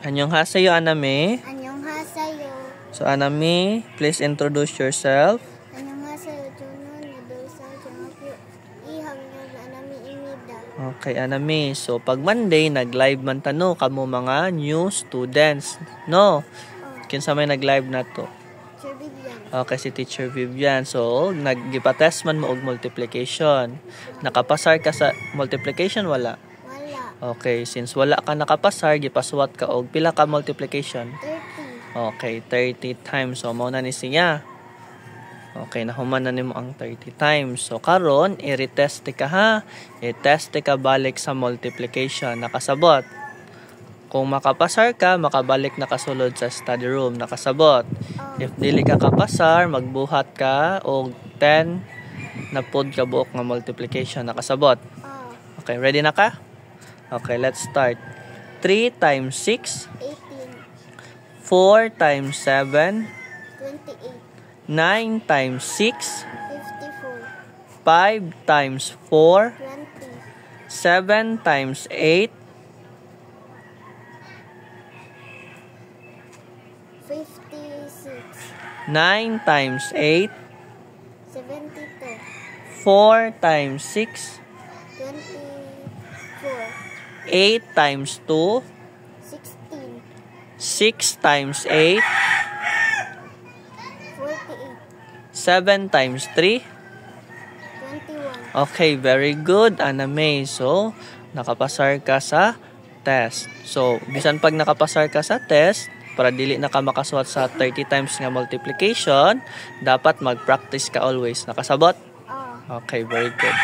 안녕하세요, Anami. 안녕하세요. So, Anami, please introduce yourself. 안녕하세요. 저는 8살 중학교 2학년 아나미입니다. Okay, Anami. So, pag Monday, nag-live man tano kamo mga new students. No? Kinsa may nag-live na to? Teacher Vivian. Okay, si Teacher Vivian. So, nag-ipatest man mo og multiplication. Nakapasar ka sa multiplication? Wala. Wala. Okay, since wala ka nakapasar, gipaswat ka og pila ka multiplication? 30. Okay, 30 times. So, mao na ni siya. Okay, nahuman na nimo ang 30 times. So, karon i-retest ka ha. I-test ka balik sa multiplication. Nakasabot. Kung makapasar ka, makabalik na kasulod sa study room. Nakasabot. If dili ka kapasar, magbuhat ka og 10 na pod ka buok nga multiplication. Nakasabot. Okay, ready na ka? Okay, let's start. 3 times 6. 18. 4 times 7. 28. 9 times 6. 54. 5 times 4. 20. 7 times 8. 56. 9 times 8. 72. 4 times 6. 24. 8 times 2. 16. 6 times 8. 48. 7 times 3. 21. Okay, very good, Anami. So, nakapasar ka sa test. So, bisan pag nakapasar ka sa test, para dili na ka makasuot sa 30 times nga multiplication, dapat mag-practice ka always. Nakasabot? Okay, very good.